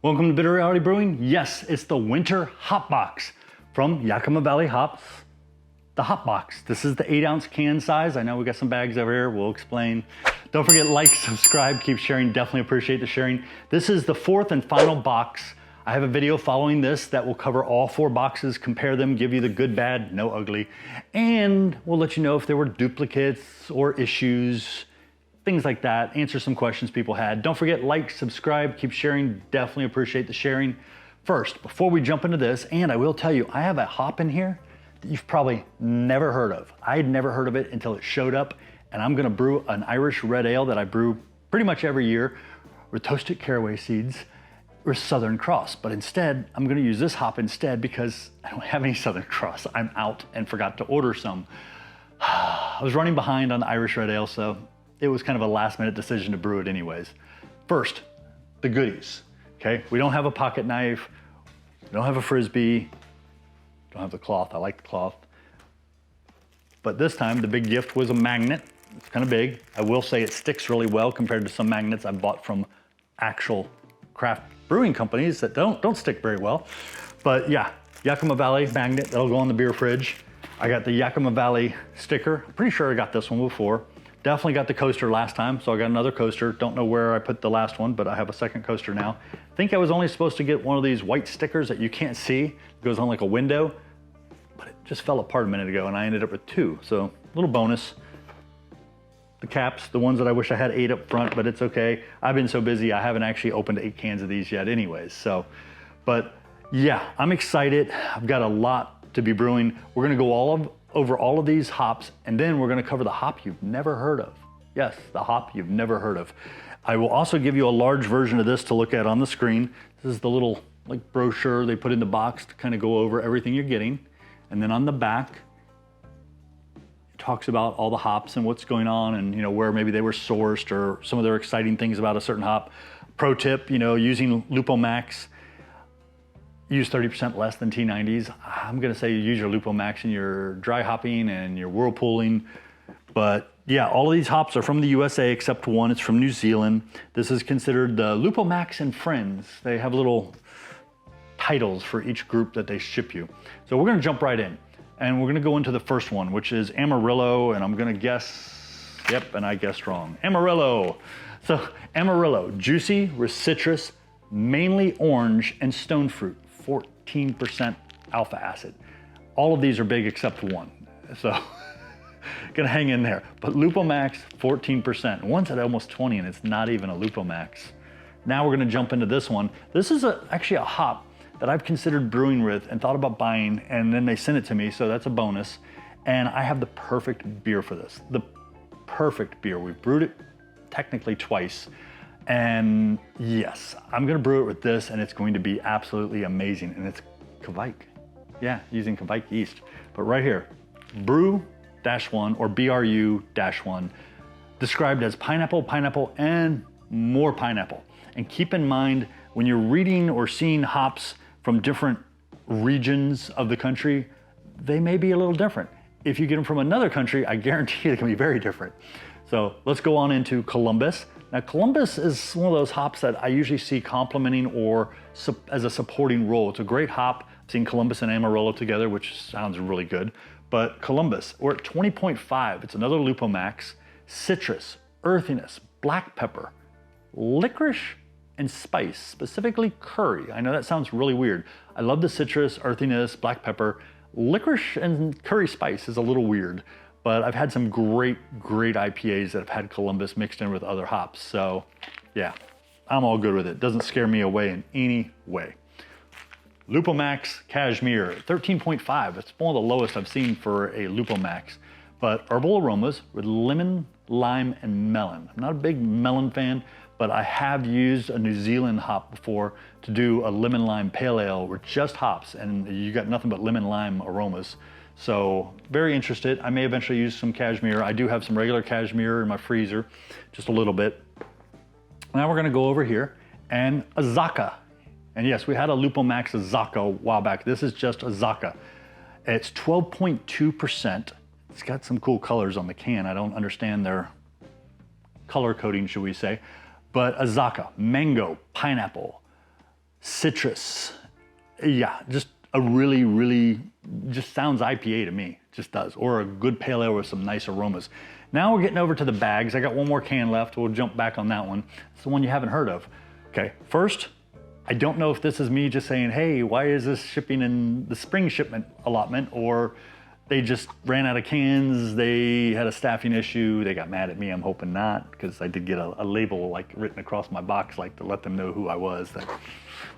Welcome to Bitter Reality Brewing. Yes, it's the winter Hopbox from Yakima Valley Hops. The Hopbox. This is the 8-ounce can size. I know we got some bags over here. We'll explain. Don't forget, like, subscribe, keep sharing. Definitely appreciate the sharing. This is the fourth and final box. I have a video following this that will cover all 4 boxes, compare them, give you the good, bad, no ugly, and we'll let you know if there were duplicates or issues, things like that, answer some questions people had. Don't forget, like, subscribe, keep sharing. Definitely appreciate the sharing. First, before we jump into this, and I will tell you, I have a hop in here that you've probably never heard of. I had never heard of it until it showed up, and I'm gonna brew an Irish red ale that I brew pretty much every year with toasted caraway seeds or Southern Cross. But instead, I'm gonna use this hop instead because I don't have any Southern Cross. I'm out and forgot to order some. I was running behind on the Irish red ale, so it was kind of a last minute decision to brew it anyways. First, the goodies, okay? We don't have a pocket knife, we don't have a Frisbee, don't have the cloth, I like the cloth. But this time, the big gift was a magnet. It's kind of big. I will say it sticks really well compared to some magnets I've bought from actual craft brewing companies that don't stick very well. But yeah, Yakima Valley magnet, that'll go on the beer fridge. I got the Yakima Valley sticker. I'm pretty sure I got this one before. Definitely got the coaster last time, so I got another coaster. Don't know where I put the last one, but I have a second coaster now. I think I was only supposed to get one of these white stickers that you can't see. It goes on like a window, but it just fell apart a minute ago and I ended up with 2, so a little bonus. The caps, the ones that I wish I had 8 up front, but it's okay. I've been so busy, I haven't actually opened 8 cans of these yet anyways, so. But yeah, I'm excited. I've got a lot to be brewing. We're gonna go over all of these hops, and then we're gonna cover the hop you've never heard of. Yes, the hop you've never heard of. I will also give you a large version of this to look at on the screen. This is the little like brochure they put in the box to kind of go over everything you're getting. And then on the back, it talks about all the hops and what's going on and where maybe they were sourced or some of their exciting things about a certain hop. Pro tip, using Lupo Max, use 30% less than T90s. I'm gonna say use your Lupo Max in your dry hopping and your whirlpooling. But yeah, all of these hops are from the USA except one, it's from New Zealand. This is considered the Lupo Max and Friends. They have little titles for each group that they ship you. So we're gonna jump right in. And we're gonna go into the first one, which is Amarillo, and I'm gonna guess, yep, and I guessed wrong. Amarillo. So Amarillo, juicy with citrus, mainly orange and stone fruit. 14% alpha acid. All of these are big except one, so gonna hang in there. But Lupo Max, 14%. One's at almost 20 and it's not even a Lupo Max. Now we're gonna jump into this one. This is actually a hop that I've considered brewing with and thought about buying, and then they sent it to me, so that's a bonus. And I have the perfect beer for this. The perfect beer. We've brewed it technically twice. And yes, I'm gonna brew it with this and it's going to be absolutely amazing. And it's Kvike. Yeah, using Kvike yeast. But right here, Brew-1 or BRU-1, described as pineapple, pineapple, and more pineapple. And keep in mind, when you're reading or seeing hops from different regions of the country, they may be a little different. If you get them from another country, I guarantee they can be very different. So let's go on into Columbus. Now, Columbus is one of those hops that I usually see complementing or as a supporting role. It's a great hop. I've seen Columbus and Amarillo together, which sounds really good. But Columbus, we're at 20.5. It's another Lupo Max. Citrus, earthiness, black pepper, licorice, and spice, specifically curry. I know that sounds really weird. I love the citrus, earthiness, black pepper. Licorice and curry spice is a little weird. But I've had some great IPAs that have had Columbus mixed in with other hops. So yeah, I'm all good with it. Doesn't scare me away in any way. Lupo Max Cashmere, 13.5. It's one of the lowest I've seen for a Lupo Max. But herbal aromas with lemon, lime, and melon. I'm not a big melon fan, but I have used a New Zealand hop before to do a lemon lime pale ale with just hops, and you got nothing but lemon lime aromas. So very interested. I may eventually use some cashmere. I do have some regular cashmere in my freezer, just a little bit. Now we're gonna go over here and Azacca. And yes, we had a Lupo Max Azacca a while back. This is just Azacca. It's 12.2%. It's got some cool colors on the can. I don't understand their color coding, should we say. But Azacca, mango, pineapple, citrus. Yeah, just a really, just sounds IPA to me, just does. Or a good pale ale with some nice aromas. Now we're getting over to the bags. I got one more can left. We'll jump back on that one. It's the one you haven't heard of. Okay, first, I don't know if this is me just saying, hey, why is this shipping in the spring shipment allotment? Or they just ran out of cans, they had a staffing issue, they got mad at me. I'm hoping not, because I did get a label like written across my box, like to let them know who I was. That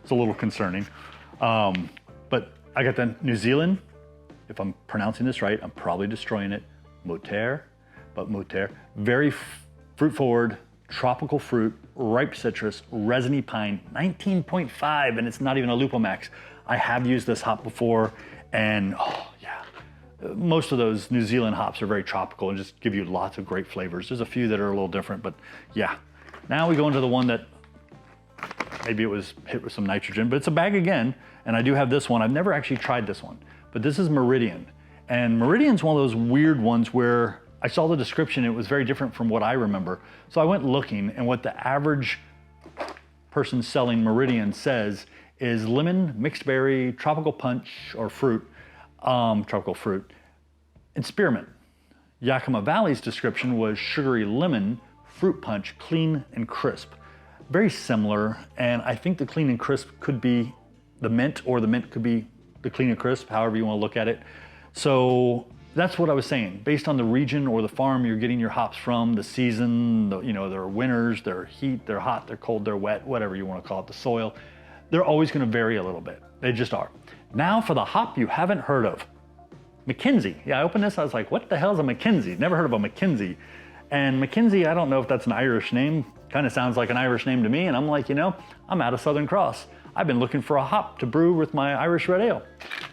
was a little concerning. But I got the New Zealand, if I'm pronouncing this right, I'm probably destroying it, Moter, but Moter, very fruit forward, tropical fruit, ripe citrus, resiny pine, 19.5, and it's not even a Lupomax. I have used this hop before, and oh yeah, most of those New Zealand hops are very tropical and just give you lots of great flavors. There's a few that are a little different, but yeah. Now we go into the one that maybe it was hit with some nitrogen, but it's a bag again, and I do have this one. I've never actually tried this one, but this is Meridian. And Meridian's one of those weird ones where I saw the description, it was very different from what I remember. So I went looking, and what the average person selling Meridian says is lemon, mixed berry, tropical punch, or fruit, tropical fruit, and spearmint. Yakima Valley's description was sugary lemon, fruit punch, clean and crisp. Very similar, and I think the clean and crisp could be the mint, or the mint could be the clean and crisp, however you want to look at it. So that's what I was saying. Based on the region or the farm you're getting your hops from, the season, you know, their winters, their heat, they're hot, they're cold, they're wet, whatever you want to call it, the soil, they're always going to vary a little bit. They just are. Now for the hop you haven't heard of, McKinsey. Yeah, I opened this, I was like, what the hell is a McKinsey? Never heard of a McKinsey. And McKinsey, I don't know if that's an Irish name, kind of sounds like an Irish name to me, and I'm like, you know, I'm out of Southern Cross. I've been looking for a hop to brew with my Irish red ale.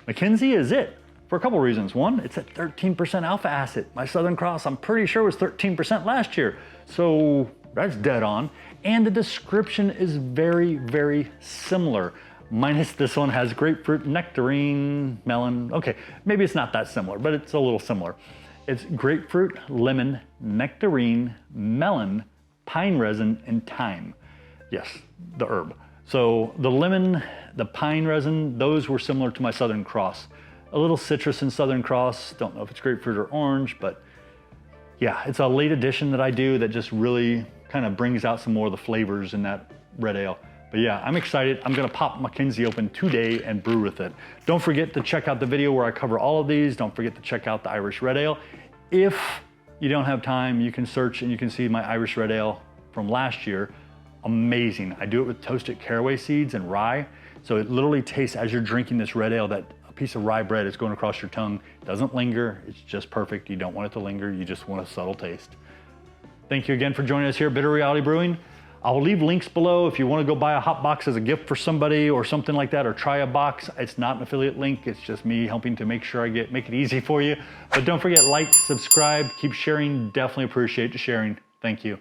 McKinsey is it. For a couple reasons. One, it's at 13% alpha acid. My Southern Cross, I'm pretty sure was 13% last year. So that's dead on. And the description is very similar. Minus this one has grapefruit, nectarine, melon. Okay, maybe it's not that similar, but it's a little similar. It's grapefruit, lemon, nectarine, melon, pine resin, and thyme. Yes, the herb. So the lemon, the pine resin, those were similar to my Southern Cross. A little citrus in Southern Cross. Don't know if it's grapefruit or orange, but yeah, it's a late addition that I do that just really kind of brings out some more of the flavors in that red ale. But yeah, I'm excited. I'm gonna pop McKinsey open today and brew with it. Don't forget to check out the video where I cover all of these. Don't forget to check out the Irish red ale. If you don't have time, you can search and you can see my Irish red ale from last year. Amazing. I do it with toasted caraway seeds and rye. So it literally tastes as you're drinking this red ale that a piece of rye bread is going across your tongue. It doesn't linger, it's just perfect. You don't want it to linger, you just want a subtle taste. Thank you again for joining us here at Bitter Reality Brewing. I'll leave links below if you want to go buy a hop box as a gift for somebody or something like that, or try a box. It's not an affiliate link, it's just me helping to make sure I make it easy for you. But don't forget, like, subscribe, keep sharing, definitely appreciate the sharing. Thank you.